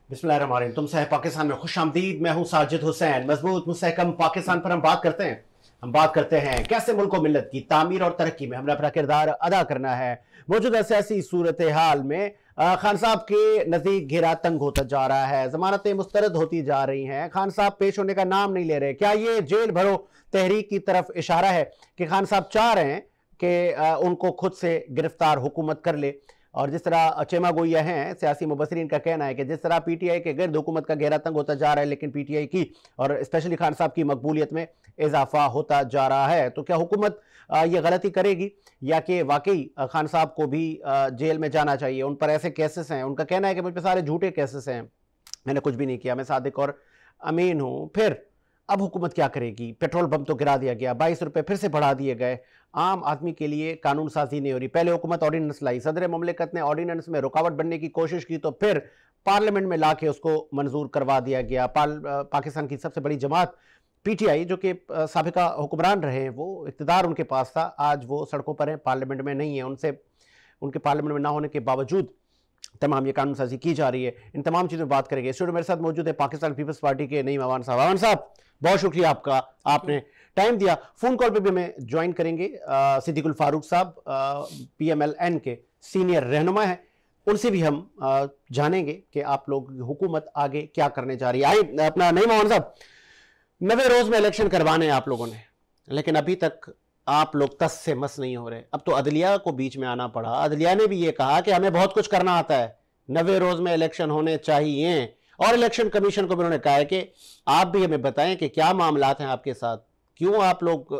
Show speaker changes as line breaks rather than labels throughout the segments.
बिस्मिल्लाहिर्रहमानिर्रहीम। तुमसे है पाकिस्तान में खुश आमदीद। मैं हूं साजिद हुसैन। मजबूत मुस्तहकम पाकिस्तान पर हम बात करते हैं कैसे मुल्क व मिल्लत की तामीर और तरक्की में हमने अपना किरदार अदा करना है। मौजूदा सियासी सूरत हाल में खान साहब के नजदीक घेरा तंग होता जा रहा है, जमानतें मुस्तरद होती जा रही हैं, खान साहब पेश होने का नाम नहीं ले रहे। क्या ये जेल भरो तहरीक की तरफ इशारा है कि खान साहब चाह रहे हैं कि उनको खुद से गिरफ्तार हुकूमत कर ले? और जिस तरह चेमा गोइया हैं सियासी मुबसरीन का कहना है कि जिस तरह पीटीआई के गिर्द हुकूमत का घेरा तंग होता जा रहा है, लेकिन पीटीआई की और स्पेशली खान साहब की मकबूलियत में इजाफा होता जा रहा है, तो क्या हुकूमत ये गलती करेगी या कि वाकई खान साहब को भी जेल में जाना चाहिए? उन पर ऐसे केसेस हैं, उनका कहना है कि मुझ पर सारे झूठे केसेस हैं, मैंने कुछ भी नहीं किया, मैं सादिक और अमीन हूँ। फिर अब हुकूमत क्या करेगी? पेट्रोल बम तो गिरा दिया गया, 22 रुपये फिर से बढ़ा दिए गए, आम आदमी के लिए कानून साजी नहीं हो रही। पहले हुकूमत ऑर्डिनेंस लाई, सदर ममलिकत ने ऑर्डिनेंस में रुकावट बनने की कोशिश की तो फिर पार्लियामेंट में लाके उसको मंजूर करवा दिया गया। पाकिस्तान की सबसे बड़ी जमात पीटीआई, जो कि साबिका हुक्मरान रहे हैं, वो इक़्तिदार उनके पास था, आज वो सड़कों पर हैं, पार्लियामेंट में नहीं है। उनके पार्लियामेंट में ना होने के बावजूद तमाम ये कानून साजी की जा रही है। इन तमाम चीज़ों में बात करेंगे। स्टूडियो मेरे साथ मौजूद है पाकिस्तान पीपल्स पार्टी के नईम अवान साहब। अवान साहब, बहुत शुक्रिया आपका, आपने टाइम दिया। फोन कॉल पे भी हमें ज्वाइन करेंगे सिद्दीकुल फारूक साहब, PMLN के सीनियर रहनुमा हैं, उनसे भी हम जानेंगे कि आप लोग हुकूमत आगे क्या करने जा रही है। आइए अपना नईम अवान साहब, 90 रोज में इलेक्शन करवाने हैं आप लोगों ने, लेकिन अभी तक आप लोग तस से मस नहीं हो रहे। अब तो अदलिया को बीच में आना पड़ा, अदलिया ने भी ये कहा कि हमें बहुत कुछ करना आता है, 90 रोज में इलेक्शन होने चाहिए, और इलेक्शन कमीशन को भी उन्होंने कहा है कि आप भी हमें बताएं कि क्या मामलात हैं आपके साथ, क्यों आप लोग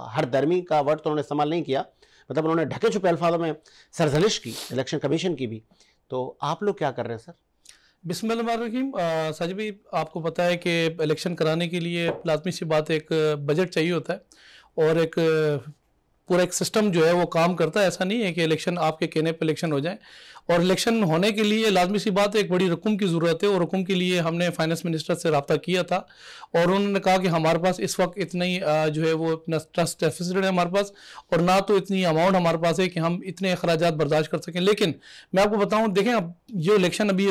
हर दर्मी का वर्ड तो उन्होंने इस्तेमाल नहीं किया, मतलब उन्होंने ढके छुपे अल्फाजों में सरजनिश की इलेक्शन कमीशन की भी। तो आप लोग क्या कर रहे हैं सर?
बिस्मिल्लाहिर्रहमानिर्रहीम। साजिद भाई, आपको पता है कि इलेक्शन कराने के लिए लाजमी सी बात एक बजट चाहिए होता है और एक पूरा एक सिस्टम जो है वो काम करता है। ऐसा नहीं है कि इलेक्शन आपके कहने पर इलेक्शन हो जाए, और इलेक्शन होने के लिए लाजमी सी बात है एक बड़ी रकम की ज़रूरत है, और रकम के लिए हमने फाइनेंस मिनिस्टर से रब्ता किया था और उन्होंने कहा कि हमारे पास इस वक्त इतनी जो है वो अपना ट्रस्ट डेफिसिट है हमारे पास, और ना तो इतनी अमाउंट हमारे पास है कि हम इतने अखराजात बर्दाश्त कर सकें। लेकिन मैं आपको बताऊं, देखें अब जो इलेक्शन अभी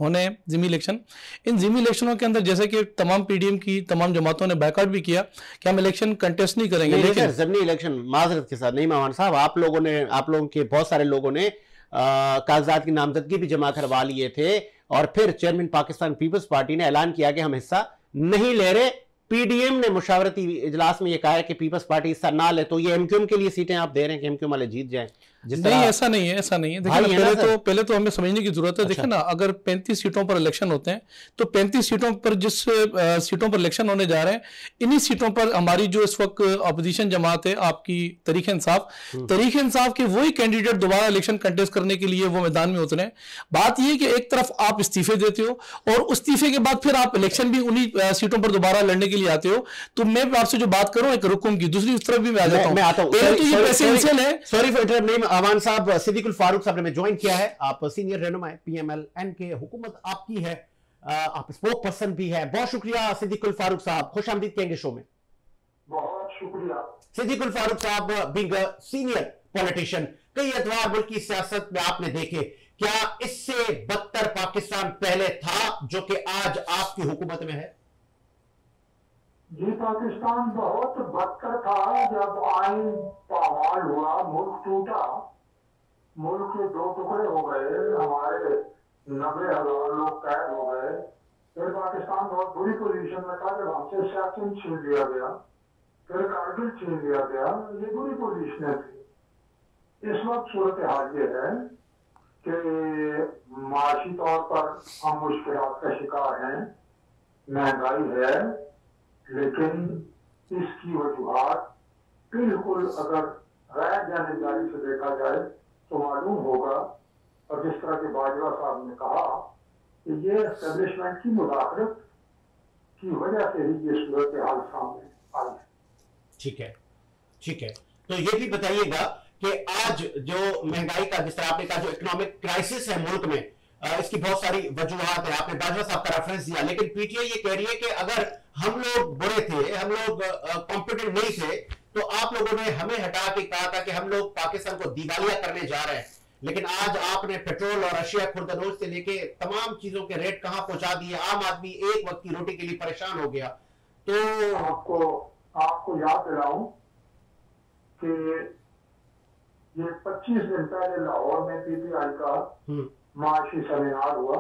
होने ज़िमी इलेक्शन, इन ज़िमी इलेक्शनों के अंदर जैसे कि तमाम PDM की तमाम जमातों ने बैकआउट भी किया कि हम इलेक्शन कंटेस्ट नहीं करेंगे।
लेकिन ज़िमनी इलेक्शन माजरत के साथ नहीं अवान साहब, आप लोगों के बहुत सारे लोगों ने कागजात की नामजदगी भी जमा करवा लिए थे, और फिर चेयरमैन पाकिस्तान पीपल्स पार्टी ने ऐलान किया कि हम हिस्सा नहीं ले रहे। PDM ने मुशावरती इजलास में यह कहा है कि पीपल्स पार्टी हिस्सा ना ले, तो ये MQM के लिए सीटें आप दे रहे हैं कि MQM वाले जीत जाएं?
नहीं, ऐसा नहीं है, ऐसा नहीं है। देखिए पहले तो हमें समझने की जरूरत है। देखिए ना, अगर 35 सीटों पर इलेक्शन होते हैं तो 35 सीटों पर जिस सीटों पर इलेक्शन होने जा रहे हैं, इन्हीं सीटों पर हमारी जो इस वक्त अपोजिशन जमात है आपकी तहरीक इंसाफ के वही कैंडिडेट दोबारा इलेक्शन कंटेस्ट करने के लिए वो मैदान में उतरे हैं। बात यह कि एक तरफ आप इस्तीफे देते हो और इस्तीफे के बाद फिर आप इलेक्शन भी उन्हीं सीटों पर दोबारा लड़ने के लिए आते हो। तो मैं आपसे जो बात करूं एक रुकूम की, दूसरी उस तरफ भी मैं आ जाता हूं।
Sorry for interrupt. अवान साहब, सिद्दीकुल फारूक साहब ने ज्वाइन किया है, आप सीनियर रहनुमा है PMLN के, हुकूमत आपकी है, आप स्पोक पर्सन भी है। बहुत शुक्रिया सिद्दीकुल फारूक साहब, खुश आमदीद कहेंगे शो में।
बहुत शुक्रिया
सिद्दीकुल फारूक साहब, बीइंग अ सीनियर पॉलिटिशियन, कई एतवार मुल्क की सियासत में आपने देखे, क्या इससे बदतर पाकिस्तान पहले था जो कि आज आपकी हुकूमत में है?
जी, पाकिस्तान बहुत बदतर था। जब आइन पामाल हुआ, मुल्क टूटा, मुल्क के 2 टुकड़े हो गए, हमारे 90,000 लोग कैद हो गए, फिर पाकिस्तान बहुत बुरी पोजीशन में था जब हमसे सियाचिन छीन लिया गया, फिर कारगिल छीन लिया गया। ये बुरी पोजीशनें थी। इस वक्त सूरत हाल ये है कि माशी तौर पर हम मुश्किलात का शिकार हैं, महंगाई है, लेकिन इसकी वजूहात बिल्कुल अगर गैर जानिबदारी से देखा जाए तो मालूम होगा, और जिस तरह के बाजवा साहब ने कहा कि ये एस्टेब्लिशमेंट की मुदाखलत की वजह से ही ये सूरत हाल सामने आई है।
ठीक है। तो ये भी बताइएगा कि आज जो महंगाई का, जिस तरह आपने कहा, जो इकोनॉमिक क्राइसिस है मुल्क में, इसकी बहुत सारी वजूहात है, आपने बाजवा साहब का रेफरेंस दिया, लेकिन पीटीआई ये कह रही है कि अगर हम लोग बुरे थे, हम लोग कॉम्पिटेंट नहीं थे, तो आप लोगों ने हमें हटा के कहा था कि हम लोग पाकिस्तान को दिवालिया करने जा रहे हैं। लेकिन आज आपने पेट्रोल और अशिया खुर्दनोश से लेके तमाम चीजों के रेट कहां पहुंचा दिए, आम आदमी एक वक्त की रोटी के लिए परेशान हो गया। तो
आपको याद दिलाऊं कि ये 25 दिन पहले लाहौर में पीटीआई का माशी सेमिनार हुआ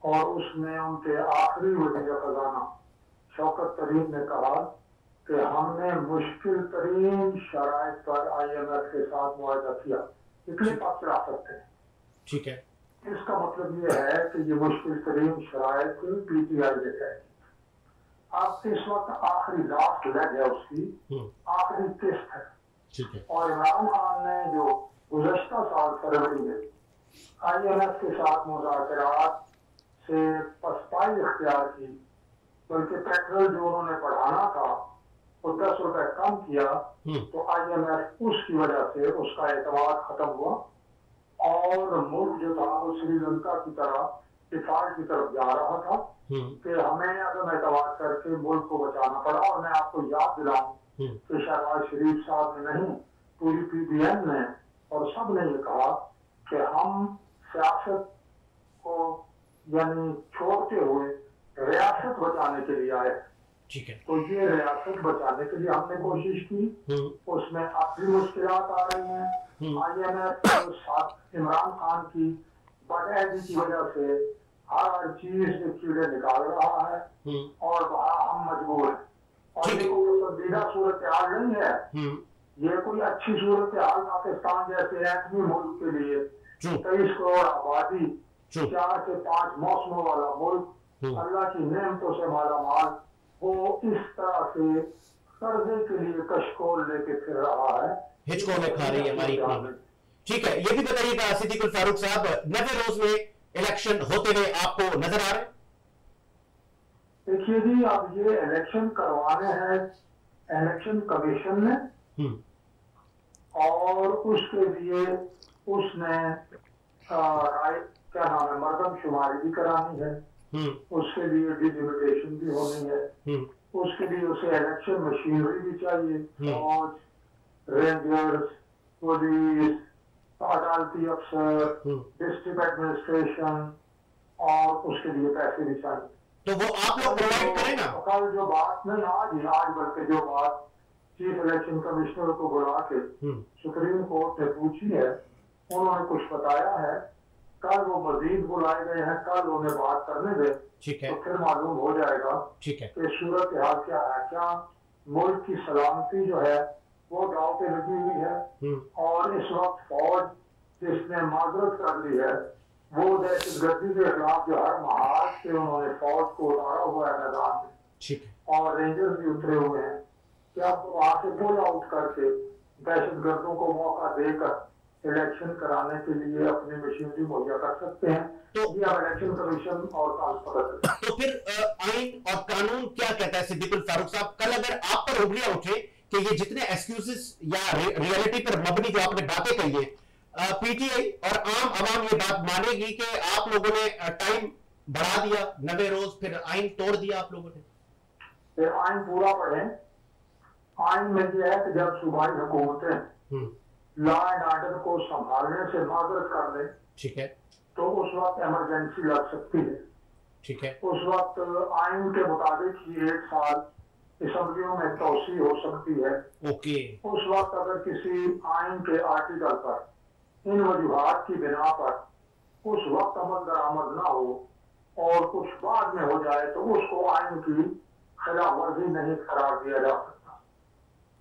और उसमें उनके आखिरी वज़ीर खजाना शौकत तरीन ने कहा कि हमने मुश्किल तरीन शराइत पर IMF के साथ मुआहदा किया, इतने पक्ष रख सकते हैं।
ठीक है,
इसका मतलब ये है कि ये मुश्किल तरीन शराइत पीटीआई ने तय की। अब इस वक्त आखिरी लास्ट लेग है उसकी, आखिरी किस्त है।
ठीक है।
और इमरान खान ने जो गुज़श्ता साल फरवरी में IMF के साथ मुज़ाकरात से पसपाई इख्तियार की, बल्कि पेट्रोल जो उन्होंने बढ़ाना था वो 10 रुपए कम किया, तो IMF उसकी वजह से उसका एतबार खत्म हुआ और मुल्क जो था वो श्रीलंका की तरह डिफॉल्ट की तरफ जा रहा था कि हमें अदम एतबार करके मुल्क को बचाना पड़ा। और मैं आपको याद दिलाऊं कि शहबाज शरीफ साहब ने नहीं, पूरी PDM ने और सब ने ये कहा कि हम सियासत को यानी छोड़ते हुए रियासत बचाने के लिए आए।
ठीक है।
तो ये रियासत बचाने के लिए हमने कोशिश की, उसमें अब भी मुश्किलात आ रही हैं। IMF के साथ इमरान खान की बदहज़ी की वजह से हर चीज में कीड़े निकाल रहा है और वहाँ हम मजबूर हैं। और ये कोई पसंदीदा सूरत हाल नहीं है, ये कोई अच्छी सूरत हाल पाकिस्तान जैसे एटमी मुल्क के लिए 23 करोड़ आबादी, 4 से 5 मौसमों वाला मुल्क, अल्लाह की नेमतों से माला माल, वो इस तरह से कर्जे के लिए कशकोल लेके फिर रहा है,
हिचकोले खा रही है हमारी इकोनॉमी। ठीक है, ये भी बताइएगा सिद्दीकुल फारूक साहब, 90 रोज में इलेक्शन होते हुए आपको नजर आ रहे हैं?
देखिए जी, अब ये इलेक्शन करवाने हैं इलेक्शन कमीशन ने और उसके लिए उसने क्या नाम है मर्दमशुमारी भी करानी है, उसके लिए डिलिमिटेशन भी होनी है, उसके लिए उसे इलेक्शन मशीनरी भी चाहिए, फौज, रेंजर्स, पुलिस, अदालती अफसर, डिस्ट्रिक्ट एडमिनिस्ट्रेशन और उसके लिए पैसे भी चाहिए।
तो वो आप लोग प्रोवाइड करें ना?
कल जो बात नहीं आज बल्कि जो बात चीफ इलेक्शन कमिश्नर को बुला के सुप्रीम कोर्ट ने पूछी है, उन्होंने कुछ बताया है। कल वो मजीद बुलाए गए हैं, कल उन्हें बात करने दे,
ठीक है,
तो फिर मालूम हो जाएगा
ठीक है
कि सूरत हाल क्या है। क्या मुल्क की सलामती जो है वो दांव पे लगी हुई है और इस वक्त फौज जिसने माजरत कर ली है वो दहशतगर्दी के खिलाफ जो हर महाज से उन्होंने फौज को उतारा हुआ है मैदान में,
ठीक है,
और रेंजर्स भी उतरे हुए हैं, क्या वहां से पुल आउट करके दहशतगर्दों को मौका देकर इलेक्शन कराने के लिए अपनी मशीनरी मुहैया कर सकते हैं? तो ये अब इलेक्शन कमीशन और पता
तो फिर आइन और कानून क्या कहता है सिद्दीकुल फारूक साहब? कल अगर आप पर उंगलियां उठे कि ये जितने एक्सक्यूजेस या रियलिटी पर मबनी जो आपने बातें कही है, PTI और आम आवाम ये बात मानेगी कि आप लोगों ने टाइम बढ़ा दिया 90 रोज, फिर आइन तोड़ दिया आप लोगों ने?
फिर आइन पूरा पढ़े। आइन में यह है कि जब सूबाई हुकूमतें लॉ एंड ऑर्डर को संभालने से माजरत कर ले, ठीक है, तो उस वक्त इमरजेंसी लग सकती है, ठीक है। उस वक्त आइन के मुताबिक ही 1 साल असेंबलियों में तोसी हो सकती है।
ओके।
उस वक्त अगर किसी आइन के आर्टिकल पर इन वजूहात की बिना पर उस वक्त अमल दरामद ना हो और कुछ बाद में हो जाए तो उसको आइन की खिलाफ वर्जी नहीं करार दिया जा सकता।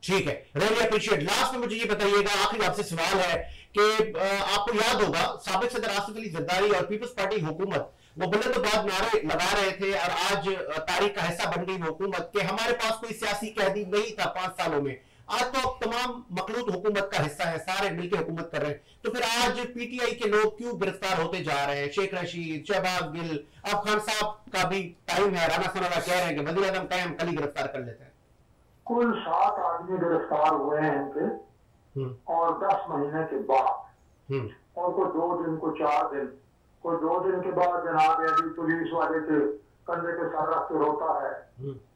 ठीक है, रियली अप्रिशिएट। लास्ट में मुझे ये बताइएगा, आखिरी आपसे सवाल है कि आपको याद होगा साबिक सदर आसिफ अली जरदारी और पीपल्स पार्टी हुकूमत वो बुलंदबाज नारे लगा रहे थे और आज तारीख का हिस्सा बन गई हुकूमत कि हमारे पास कोई सियासी कैदी नहीं था 5 सालों में। आज तो अब तमाम मखलूत हुकूमत का हिस्सा है, सारे मिलकर हुकूमत कर रहे हैं। तो फिर आज PTI के लोग क्यों गिरफ्तार होते जा रहे हैं? शेख रशीद, शहबाज गिल, अब खान साहब का भी टाइम है, राना सनाउल्लाह कह रहे हैं कि वज़ीर आज़म कायम कल ही गिरफ्तार कर लेते हैं।
कुल 7 आदमी गिरफ्तार हुए हैं इनके, और 10 महीने के बाद, और कोई 2 दिन को 4 दिन, कोई 2 दिन के बाद जनाब अली पुलिस वाले के कंधे के सर रख के रोता है,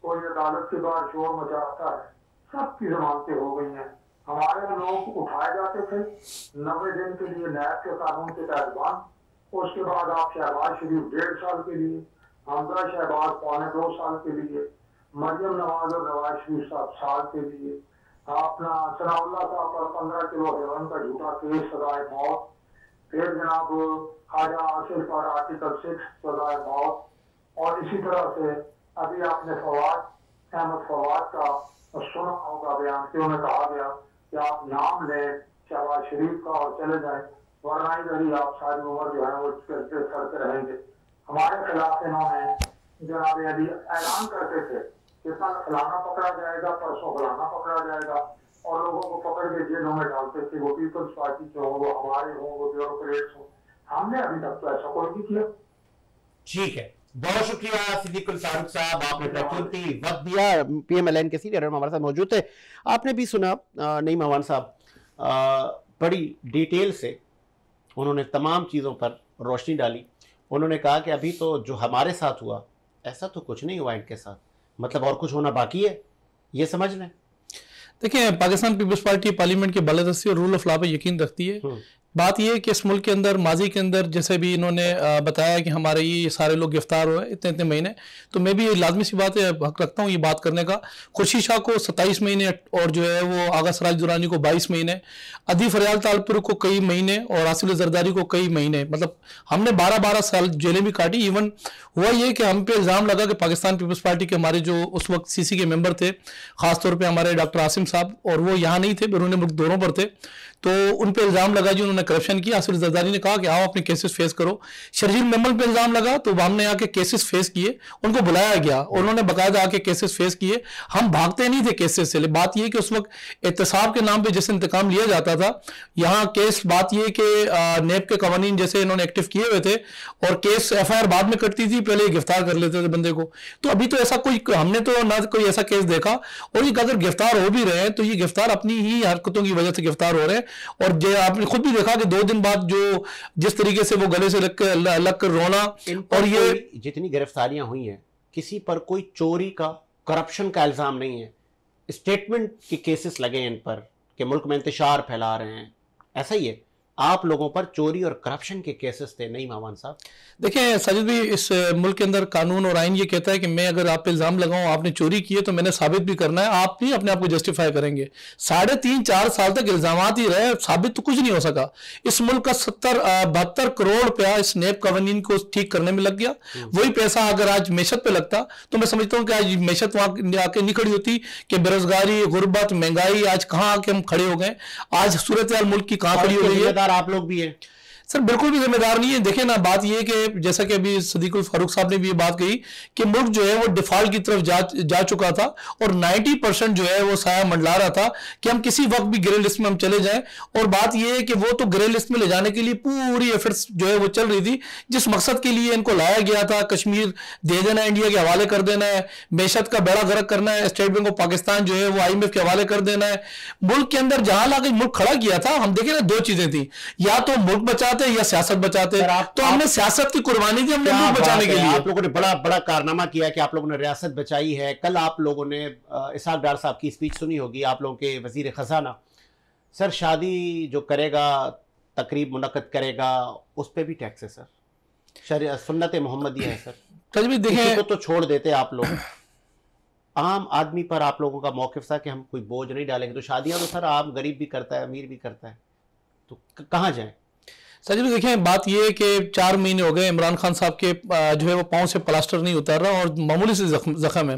कोई अदालत के बाद शोर मचाता है। सबकी जमानतें हो गई हैं, हमारे लोग उठाए जाते थे 90 दिन के लिए नैब के कानून के तहत बंद। उसके बाद आप शहबाज शरीफ 1.5 साल के लिए, हमजा शहबाज 2.25 साल के लिए, मरियम नवाज और नवाज शरीफ साहब साल के लिए, अपना सनाउल्लाह साहब पर 15 किलो हेरोइन का झूठा केस, सजाए मौत। फिर जनाब ख्वाजा आसिफ पर आर्टिकल 6 सजाए मौत। और इसी तरह से अभी आपने फवाद अहमद फवाद का सुना होगा बयान कि उन्हें कहा गया कि आप नाम लें शहबाज शरीफ का और चले जाए, वरना इधर ही आप सारी उम्र जो है वो करते रहेंगे। हमारे खिलाफ इन्होंने जनाब अली ऐलान करते थे कि कल फलाना पकड़ा जाएगा, परसों फलाना पकड़ा जाएगा, और लोगों को पकड़ के जेलों में डालते थे, वो पीपल्स पार्टी के हों, वो हमारे हों, वो ब्यूरोक्रेट्स हों। हमने अभी तक तो ऐसा कोई नहीं किया।
ठीक है, बहुत शुक्रिया सिद्दीकुल फारूक साहब, आपने अपना कीमती वक्त दिया। PMLN के सीनियर हमारे साथ मौजूद थे। आपने भी सुना नईम अवान साहब बड़ी डिटेल से उन्होंने तमाम चीज़ों पर रोशनी डाली। उन्होंने कहा कि अभी तो जो हमारे साथ हुआ ऐसा तो कुछ नहीं हुआ इनके साथ, मतलब और कुछ होना बाकी है, ये समझ लें।
देखिए, पाकिस्तान पीपल्स पार्टी पार्लियामेंट की बालादस्ती और रूल ऑफ लॉ पर यकीन रखती है। बात यह है कि इस मुल्क के अंदर माजी के अंदर जैसे भी इन्होंने बताया कि हमारे ये सारे लोग गिरफ्तार हुए इतने इतने महीने, तो मैं भी लाजमी सी बात है, हक रखता हूँ ये बात करने का। खुर्शीद शाह को 27 महीने और जो है वो आगा सराज दुरानी को 22 महीने, अदी फरियाल तालपुर को कई महीने और आसिफ जरदारी को कई महीने, मतलब हमने 12-12 साल जेलें भी काटी। इवन हुआ ये कि हम पे इल्ज़ाम लगा कि पाकिस्तान पीपल्स पार्टी के हमारे जो उस वक्त CC के मेंबर थे, ख़ासतौर पर हमारे डॉक्टर आसिम साहब, और वो यहाँ नहीं थे, बैरून मुल्क दौरों पर थे, तो उन पे इल्ज़ाम लगा जी उन्होंने करप्शन किया। आसिफ जरदारी ने कहा कि आओ अपने केसेस फेस करो। शर्जील मेमन पे इल्ज़ाम लगा तो हमने आके केसेस फेस किए, उनको बुलाया गया और उन्होंने बाकायदा आके केसेस फेस किए। हम भागते नहीं थे केसेस से। बात यह कि उस वक्त एहतसाब के नाम पे जैसे इंतकाम लिया जाता था, यहाँ केस बात यह कि नेब के कवानीन जैसे इन्होंने एक्टिव किए हुए थे और केस FIR बाद में कटती थी, पहले गिरफ्तार कर लेते थे बंदे को। तो अभी तो ऐसा कोई, हमने तो ना कोई ऐसा केस देखा, और ये अगर गिरफ्तार हो भी रहे हैं तो ये गिरफ्तार अपनी ही हरकतों की वजह से गिरफ्तार हो रहे हैं। और आपने खुद भी देखा कि 2 दिन बाद जो जिस तरीके से वो गले से लग कर रोना, और ये
जितनी गिरफ्तारियां हुई हैं किसी पर कोई चोरी का, करप्शन का इल्जाम नहीं है। स्टेटमेंट के केसेस लगे हैं इन पर कि मुल्क में इंतशार फैला रहे हैं, ऐसा ही है। आप लोगों पर चोरी और करप्शन के केसेस थे नईम अवान साहब।
देखिए साजिद भी, इस मुल्क के अंदर कानून और आइन ये कहता है कि मैं अगर आप पे इल्ज़ाम लगाऊं आपने चोरी की है तो मैंने साबित भी करना है, आप नहीं अपने आप को जस्टिफाई करेंगे। 3.5-4 साल तक इल्ज़ामात ही रहे, साबित तो कुछ नहीं हो सका। इस मुल्क का 72 करोड़ रुपया इस नेब कवानीन को ठीक करने में लग गया। वही पैसा अगर आज मैशत पे लगता तो मैं समझता हूँ कि आज मैशत वहाँ आके नहीं खड़ी होती कि बेरोजगारी, गुर्बत, महंगाई, आज कहाँ आके हम खड़े हो गए। आज सूरत हाल मुल्क की कहाँ खड़ी हो गई है।
आप लोग भी हैं
सर, बिल्कुल भी जिम्मेदार नहीं है। देखिए ना, बात यह है कि जैसा कि अभी सिद्दीकुल फारूक साहब ने भी ये बात कही कि मुल्क जो है वो डिफॉल्ट की तरफ जा चुका था और 90% जो है वो साया मंडला रहा था कि हम किसी वक्त भी ग्रे लिस्ट में हम चले जाएं। और बात यह है कि वो तो ग्रे लिस्ट में ले जाने के लिए पूरी एफर्ट्स जो है वो चल रही थी, जिस मकसद के लिए इनको लाया गया था। कश्मीर दे देना है, इंडिया के हवाले कर देना है, मैशत का बेड़ा गर्क करना है, स्टेट बैंक ऑफ पाकिस्तान जो है वो IMF के हवाले कर देना है। मुल्क के अंदर जहां लाके मुल्क खड़ा किया था, हम देखें ना, 2 चीजें थी, या तो मुल्क बचाते या सियासत बचाते। तो हमने सियासत की कुर्बानी दी, हमने मुल्क बचाने के लिए।
आप लोगों ने बड़ा बड़ा कारनामा किया कि आप लोगों ने रियासत बचाई है। कल आप लोगों ने इसहाक डार साहब की स्पीच सुनी होगी, आप लोगों के वजीर खजाना। सर, शादी जो करेगा, तकरीब मुनक्कद करेगा, उस पर भी टैक्स है सर। सुन्नत मोहम्मदी है सर।
तजवीज़ देखें,
को तो छोड़ देते आप लोग। आम आदमी पर आप लोगों का मौक़िफ़ था कि हम कोई बोझ नहीं डालेंगे। तो शादियां तो सर आम गरीब भी करता है, अमीर भी करता है, तो कहाँ जाए?
सर देखें, बात यह है कि 4 महीने हो गए इमरान खान साहब के जो है वो पाँव से प्लास्टर नहीं उतार रहा और मामूली से जख्म है।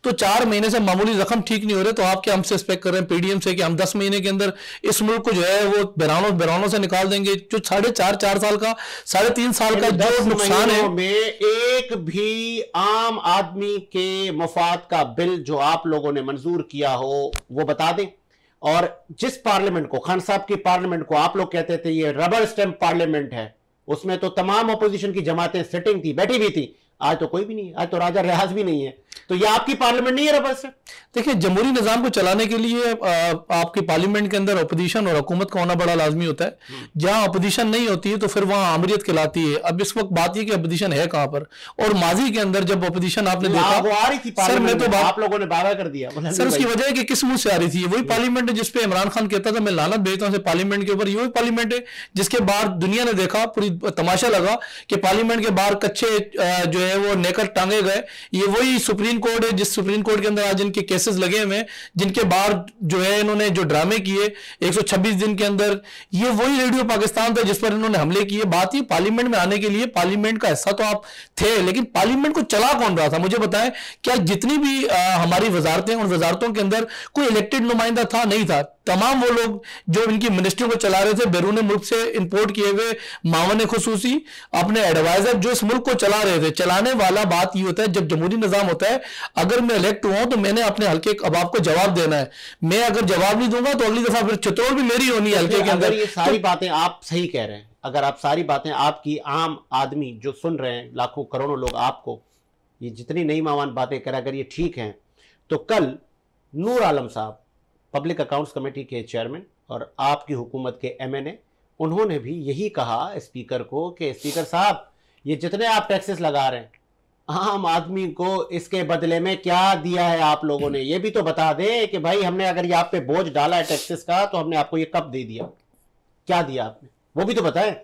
तो 4 महीने से मामूली जख्म ठीक नहीं हो रहे, तो आप क्या हमसे एक्सपेक्ट कर रहे हैं PDM से कि हम 10 महीने के अंदर इस मुल्क को जो है वो बहरानों से निकाल देंगे? जो 4.5 साल का, 3.5 साल का जो नुकसान है
में एक भी आम आदमी के मफाद का बिल जो आप लोगों ने मंजूर किया हो वो बता दें। और जिस पार्लियामेंट को, खान साहब की पार्लियामेंट को आप लोग कहते थे ये रबर स्टैंप पार्लियामेंट है, उसमें तो तमाम अपोजिशन की जमातें सिटिंग थी, बैठी भी थी। आज तो कोई भी नहीं, आज तो राजा रियाज भी नहीं है। तो ये आपकी पार्लियामेंट नहीं है रबर से?
देखिए, जमहूरी निज़ाम को चलाने के लिए आपकी पार्लियामेंट के अंदर अपोजिशन और हुकूमत का होना बड़ा लाजमी होता है। जहां अपोजिशन नहीं होती है तो फिर वहां आमरीत कहलाती है। अब इस वक्त बात ये कि अपोजिशन है कहां पर, और माजी के अंदर जब अपोजिशन आपने देखा,
वो आ रही थी
सर मैं तो
आप लोगों ने दावा कर दिया
सर, उसकी वजह है कि किस मुंह से आ रही थी? वही पार्लियामेंट है जिसपे इमरान खान कहता था मैं लानत भेजता हूं पार्लियामेंट के ऊपर। ये वही पार्लियामेंट है जिसके बाहर दुनिया ने देखा, पूरी तमाशा लगा कि पार्लियामेंट के बाहर कच्चे जो है वो नेकर टांगे गए। ये वही सुप्रीम कोर्ट है जिस सुप्रीम कोर्ट के अंदर आज इनके केसेस लगे हुए हैं, जिनके बाहर जो है इन्होंने जो ड्रामे किए 126 दिन के अंदर। ये वही रेडियो पाकिस्तान था जिस पर इन्होंने हमले किए। बात ही पार्लियामेंट में आने के लिए, पार्लियामेंट का हिस्सा तो आप थे, लेकिन पार्लियामेंट को चला कौन रहा था? मुझे बताएं, क्या जितनी भी हमारी वजारतें, उन वजारतों के अंदर कोई इलेक्टेड नुमाइंदा था? नहीं था। तमाम वो लोग जो इनकी मिनिस्ट्रियों को चला रहे थे बैरून मुल्क से इंपोर्ट किए हुए मावन खुसूसी अपने एडवाइजर जो इस मुल्क को चला रहे थे। चलाने वाला बात ये होता है, जब जमहूरी निजाम होता है, अगर मैं इलेक्ट हुआ तो मैंने अपने हल्के अबाब को जवाब देना है। मैं अगर जवाब नहीं दूंगा तो अगली दफा फिर चित्रोल भी मेरी होनी है हल्के के अंदर।
ये सारी बातें आप सही कह रहे हैं, अगर आप सारी बातें आपकी आम आदमी जो सुन रहे हैं, लाखों करोड़ों लोग आपको ये जितनी नई मावान बातें करें, अगर ये ठीक हैं, तो कल नूर आलम साहब पब्लिक अकाउंट्स कमेटी के चेयरमैन और आपकी हुकूमत के MNA, उन्होंने भी यही कहा स्पीकर को कि स्पीकर साहब ये जितने आप टैक्सेस लगा रहे हैं आम आदमी को, इसके बदले में क्या दिया है आप लोगों ने? ये भी तो बता दें कि भाई हमने अगर ये आप पे बोझ डाला है टैक्सेस का तो हमने आपको ये कब दे दिया, क्या दिया आपने, वो भी तो बताएं।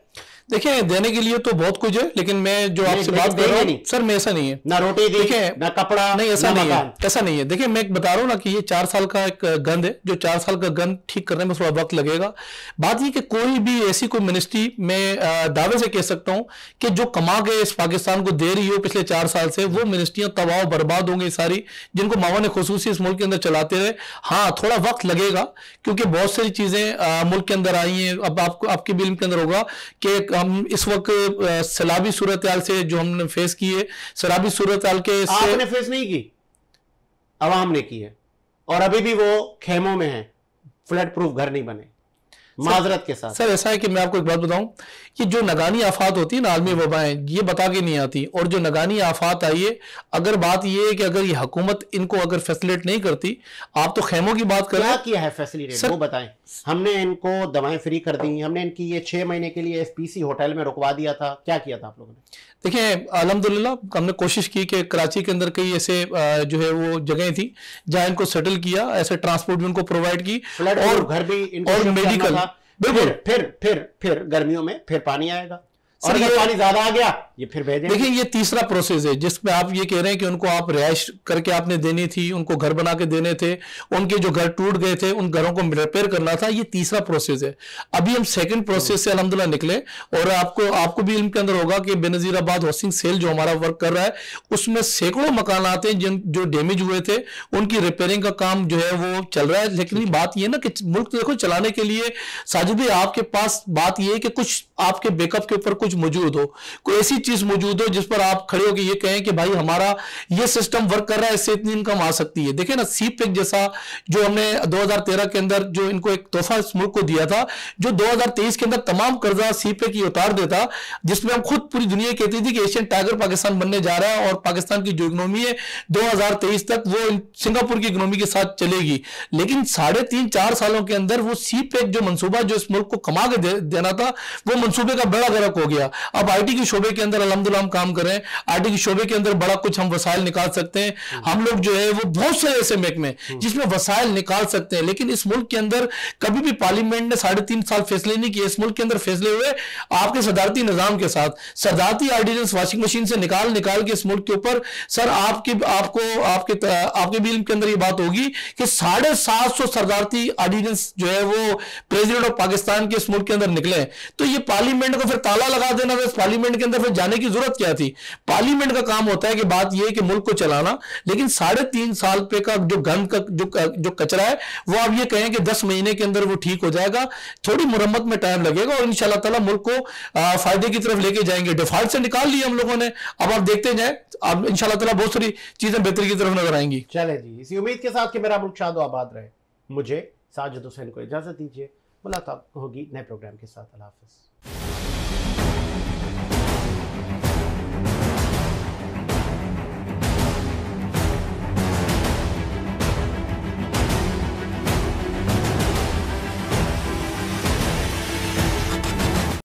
देखिए, देने के लिए तो बहुत कुछ है, लेकिन मैं जो आपसे बात कर रहा हूँ सर, मैं ऐसा नहीं है
ना रोटी देखे ना कपड़ा,
नहीं ऐसा नहीं है, ऐसा नहीं है। देखिए, मैं बता रहा हूँ ना कि ये 4 साल का एक गंद है, जो 4 साल का गंद ठीक करने में थोड़ा वक्त लगेगा। बात ये कि कोई भी ऐसी कोई मिनिस्ट्री मैं दावे से कह सकता हूँ कि जो कमा के इस पाकिस्तान को दे रही हो पिछले 4 साल से, वो मिनिस्ट्रियां तबाह बर्बाद होंगी सारी, जिनको मावन खुसूसी इस मुल्क के अंदर चलाते रहे। हाँ, थोड़ा वक्त लगेगा क्योंकि बहुत सारी चीजें मुल्क के अंदर आई हैं। अब आपको आपके बिल के अंदर होगा कि हम इस वक्त सैलाबी सूरत हाल से जो हमने फेस की है, सैलाबी सूरत हाल के
आपने फेस नहीं की, अवाम ने की है, और अभी भी वो खेमों में है, फ्लड प्रूफ घर नहीं बने, माजरत के साथ।
सर ऐसा है कि मैं आपको एक बात बताऊं, कि जो नगानी आफात होती है ना, आलमी वबाएं, ये बता के नहीं आती, और जो नगानी आफात आई है, अगर बात ये है कि अगर ये हुकूमत इनको अगर फैसिलिटेट नहीं करती, आप तो खेमों की बात कर रहे हैं,
क्या किया है फैसिलिटेट वो बताएं। हमने इनको दवाएं फ्री कर दी, हमने इनकी ये 6 महीने के लिए SPC होटल में रुकवा दिया था, क्या किया था आप लोगों ने?
देखिए, अल्हम्दुलिल्लाह हमने कोशिश की कि कराची के अंदर कई ऐसे जो है वो जगह थी जहां इनको सेटल किया, ऐसे ट्रांसपोर्ट भी उनको प्रोवाइड की,
और घर भी
और मेडिकल।
बिल्कुल। फिर गर्मियों में फिर पानी आएगा, और अगर पानी ज्यादा आ गया ये फिर भेजेंगे।
देखिए, ये तीसरा प्रोसेस है जिसमें आप ये कह रहे हैं कि उनको आप रिहाइश करके आपने देनी थी, उनको घर बना के देने थे, उनके जो घर टूट गए थे उन घरों को रिपेयर करना था। ये तीसरा प्रोसेस है। अभी हम सेकंड प्रोसेस से अल्हम्दुलिल्लाह निकले, और आपको भी इनके अंदर होगा कि बेनजीराबाद हाउसिंग सेल जो हमारा वर्क कर रहा है, उसमें सैकड़ों मकान आते हैं जो डैमेज हुए थे, उनकी रिपेयरिंग का काम जो है वो चल रहा है। लेकिन बात यह ना कि मुल्क देखो चलाने के लिए साजिद भाई, आपके पास बात यह है कि कुछ आपके बैकअप के ऊपर कुछ मौजूद हो, कोई ऐसी चीज मौजूद हो जिस पर आप खड़े हो कि ये कहें कि भाई हमारा ये सिस्टम वर्क कर रहा है, इससे इतनी इनकम आ सकती है। देखिए ना, सीपेक जैसा जो हमने 2013 के अंदर जो इनको एक तोहफा इस मुल्क को दिया था, जो 2023 के अंदर तमाम कर्जा सीपेक ही उतार देता, जिसमें हम खुद पूरी दुनिया कहती थी कि एशियन टाइगर पाकिस्तान बनने जा रहा है, और पाकिस्तान की जो इकोनॉमी है 2023 तक वो सिंगापुर की इकोनॉमी के साथ चलेगी। लेकिन 3.5-4 सालों के अंदर वो सीपेक जो मंसूबा जो इस मुल्क को कमा के देना था, वो मंसूबे का बड़ा गर्क हो गया। अब IT के शोबे के अंदर अल्हम्दुलिल्लाह हम काम कर रहे हैं, IT के शोबे के अंदर बड़ा कुछ हम वसाइल निकाल सकते हैं। हम लोग जो है वो बहुत सारे ऐसे महकमे जिसमें वसाइल निकाल सकते हैं, लेकिन इस मुल्क के अंदर कभी भी पार्लियामेंट ने 3.5 साल फैसले नहीं किए। इस मुल्क के अंदर फैसले हुए आपके सदारती निजाम के साथ, सदारती ऑर्डिनेंस वॉशिंग मशीन से निकाल के इस मुल्क के ऊपर। सर आपके बिल के अंदर ये बात होगी कि 750 सदारती ऑर्डिनेंस जो है वो प्रेसिडेंट ऑफ पाकिस्तान के इस मुल्क के अंदर निकले। तो ये पार्लियामेंट को फिर ताला लगा देना, इस पार्लियामेंट के अंदर फिर जाने की जरूरत क्या थी? पार्लियामेंट का काम होता है कि बात यह है कि मुल्क को चलाना, लेकिन 3.5 साल पे का जो गंद का जो कचरा है वो आप ये कहें कि 10 महीने के अंदर वो ठीक हो जाएगा। थोड़ी मुरम्मत में टाइम लगेगा, और इंशाल्लाह ताला मुल्क को फायदे की तरफ लेके जाएंगे। डिफॉल्ट से निकाल लिया हम लोगों ने, अब आप देखते जाए, अब इंशाल्लाह ताला बहुत सारी चीजें बेहतरी की तरफ नजर आएंगी।
चले जी, इसी उम्मीद के साथ कि मेरा मुल्क शाद आबाद रहे, मुझे साजिद हुसैन को इजाजत दीजिए। मुलाकात होगी नए प्रोग्राम के साथ। अल्लाह हाफिज।